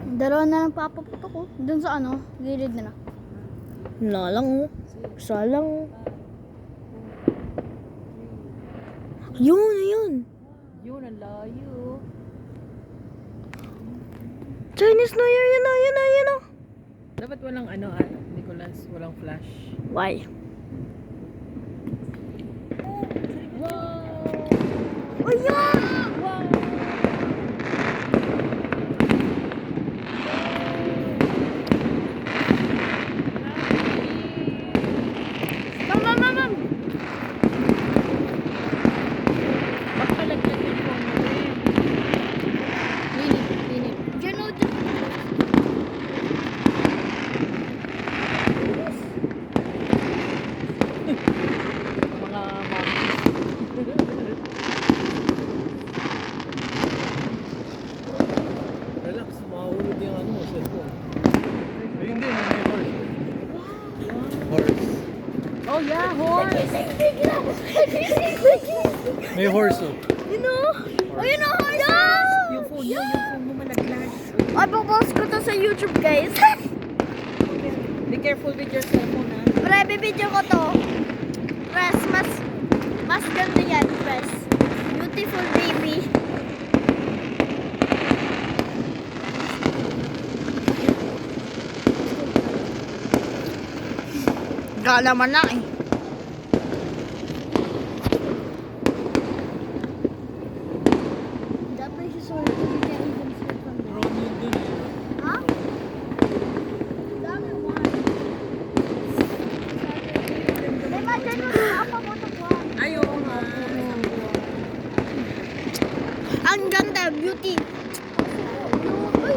Dalawa na lang papaputok ko. Dun sa ano, gilid na. Wala lang oh. Isa lang oh. Yun, ayun. Yun, ang layo. Chinese New Year, yun oh. Dapat walang Nicholas, walang flash. Why? Wow! Ayan! Wow! Mam! Baka laglag yung phone mo rin. Minute. Diyan o, Mga Relax, makahulog yung cellphone. Ay, hindi, may horse. Oh yeah, horse! May horse oh. You know? Ayun oh, horse! Yung phone mo malaglag. Ay, popost ko to sa YouTube, guys. Be careful with your cellphone, ha? Pre, bibidyo ko to. Press, mas ganda yan, press. Beautiful baby. Gala man lang eh. dapat si Sorry to be there even slip from there. Wrong yun dun eh. Ha? Dami wine. Diba dyan mo sa papaputok ko? Ayaw nga. Ang ganda, beauty. Uy,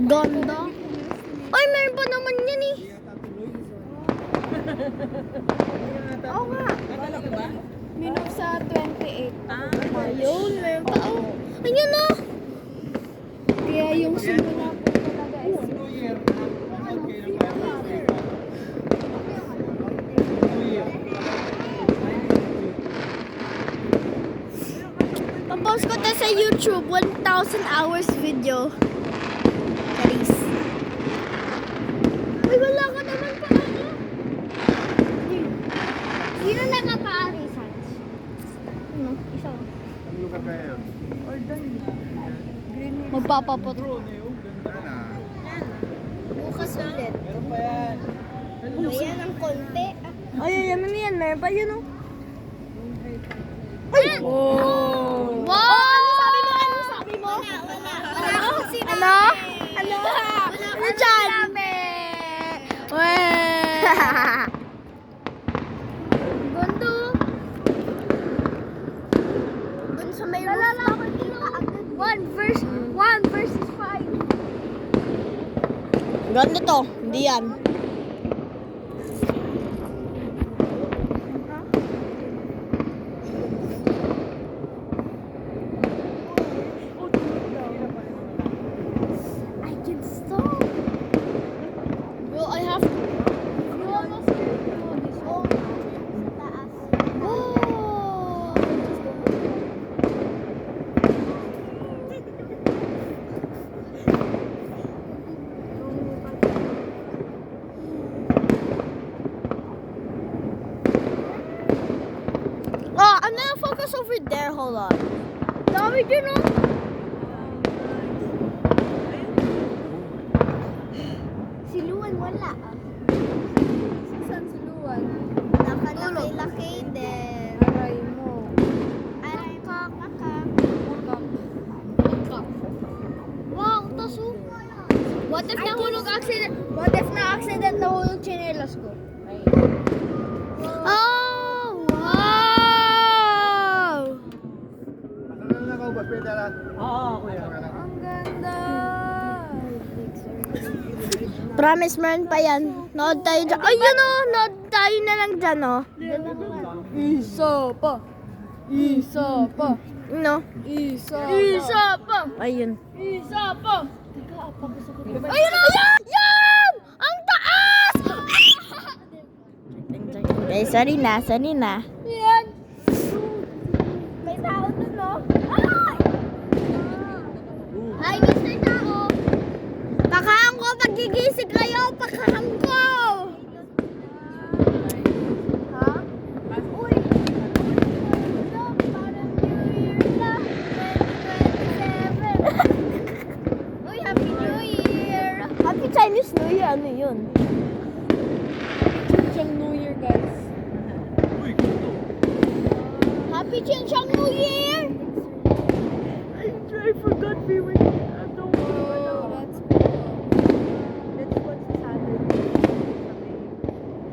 Ganda. Ay, meron pa naman yan eh. oo nga. Nakalaki ba? Minok sa 28. Ayun, meron pa. Oh. Ayun oh. Kaya yung simula po talaga is New Year. New Year. Papost ko to sa YouTube, 1,000 hours video. Charis. Uy, wala ka naman pa ano. sino nakapaari, Sans? Ano? Isa. Ang lugar kaya yun? Magpapapot. Drone eh, oh, ganda na. Bukas ulit. Meron pa yan. Ayan ang konti. Ay, yan na yan. Meron pa yun oh. Oh! Wow! Ano sabi mo? Ano sabi mo? Wala akong sinabi. Ano? Ano? Ano dyan? Weh! Gondo. Dun sa may Lalalaman kita agad. 1 versus 5. Ganda to. Hindi yan. I can stop. Well, I have to. You almost did this one. Sa taas. Oh! Oh, I'm gonna focus over there. Hold on. Dami din oh. Si Luan wala. Saan si Luan? Nakalaki-laki din. Aray mo. Aray ka. Wow, taso. What if nahulog accident? What if na accident nahulog chinelas ko? Oh! Wow! Ano na nakaubad? Pwede na. Oo, kuya. Ang ganda. Promise, meron pa yan. Nood tayo dyan. Ayun o! Nood tayo na lang dyan o. Isa pa. No? Isa pa. Ayun. Isa pa. Ayun o! Yan! Ang taas! Okay, sorry na. Yan. May tao dun, no? Ay! favorite. Don't Oh, that's cool. Let's watch Saturday.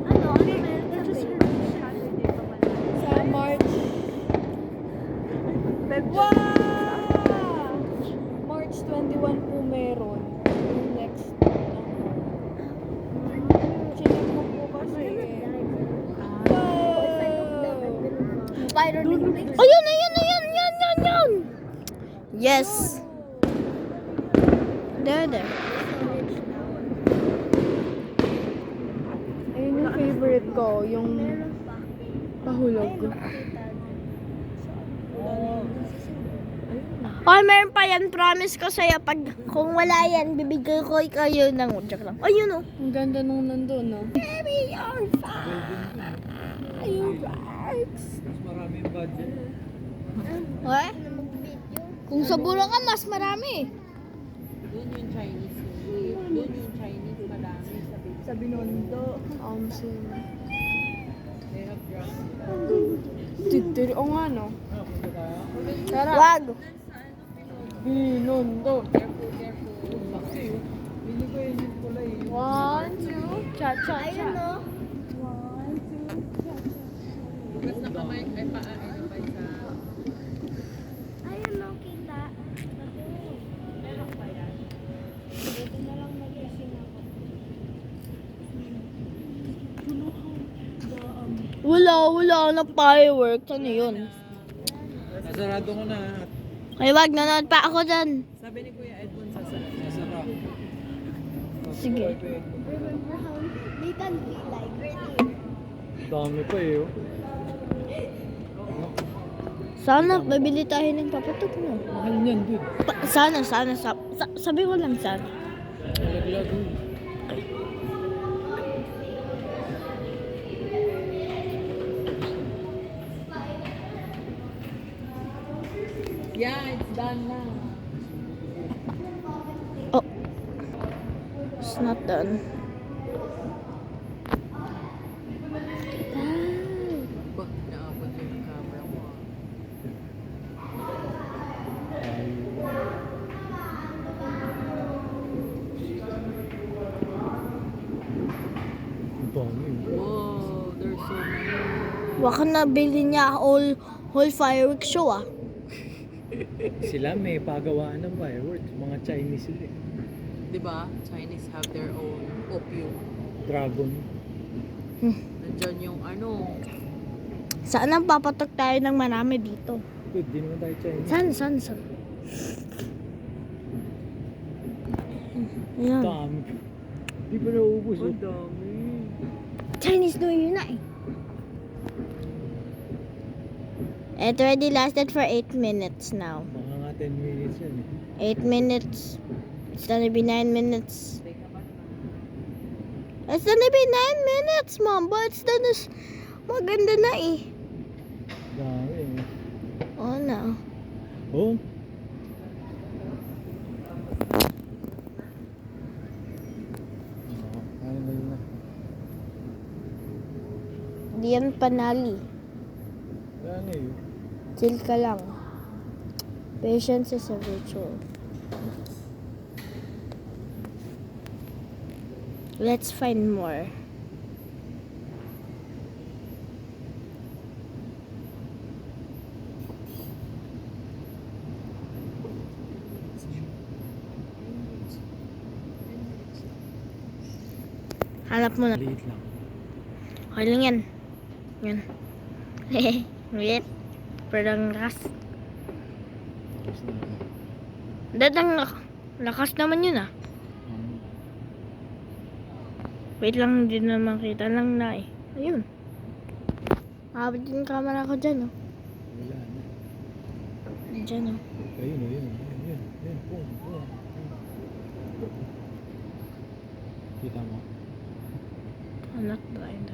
Ano meron sa Just page? Saturday pa pala. Sa March. February. Wow! March 21 po meron. Yung next na March. Chinek mo po kasi. Wow! Viral Olympics. Ayun, ayun, ayun, yan, yan, yan. Yes. There. Ayun yung favorite ko, yung pahulog. Ay, meron pa yan. Promise ko sa'yo. Kung wala yan, bibigay ko kayo ng joke lang. Ayun, oh. Ang ganda nung nandun, no? Baby, you're fine. Ayun, Mas marami yung budget. What? Kung sa Bulacan, mas marami. Doon yung Chinese. Doon yung Chinese madami. Sa Binondo. So, They have drums. titiri, o nga, no? Tara. Wag. Binondo. Careful, careful. Laki oh. Pili ko yun yung kulay. 1, 2, cha-cha-cha. Ayun, oh. Bukas na kamay ay paa ay pa sa... Ayun, oh, kita. Meron pa yan. Buti na lang nagising ako. Wala na fireworks. Ano yun? Nasarado ko na. Ay, wag, nanood pa ako dyan. Sabi ni Kuya Edmond sa Nasara. Sige. They can be like Dami pa eh oh. Sana, babili tayo ng papatok mo. Mahal niyan dude. Sana. Sabi mo lang sana. Malaglag oh. Yeah, it's done na. Oh. It's not done. Ba, naabot yung camera mo. Ang dami oh. Wow, there's so many. Baka nabili niya whole fireworks show ah. Sila may pagawaan ng fireworks. Mga Chinese sila eh. Diba? Chinese have their own opium. Dragon. Nandyan yung ano. Sana papatok tayo ng marami dito. Dude, di naman tayo Chinese. Sana. Ayan. Dami. Di ba naubos oh? Ang dami. Chinese New Year na eh. It already lasted for 8 minutes now. Mga nga 10 minutes yan eh. 8 minutes. It's gonna be 9 minutes. Teka ba? It's gonna be 9 minutes, Mom. But it's done is maganda na eh. Dami eh. Oh no. Oh? Ano na yun na? Di yan panali. Ano yun? Chill ka lang. Patience is a virtue. Let's find more. Hanap mo na. Maliit lang. Okay lang yan. Yan. Wait. Parang lakas. Tapos na ako. Dadang lakas naman yun ah. Wait lang, hindi na makita lang na eh. Ayun. Habit yung camera ko dyan oh. Wala na. Dyan oh. Ayun oh, yun. Yun. Boom. Kita mo? I'm not blind.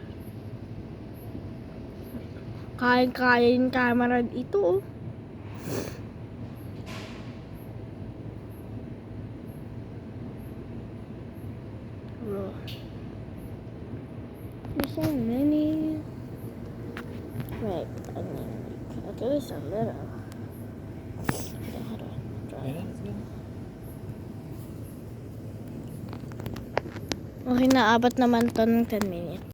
Kaya yung camera ito oh. Bro. There's so many. Right, I mean, at least a little. Okay, how do I draw? Ayan, let's go. Okay na, abot naman to ng 10 minutes.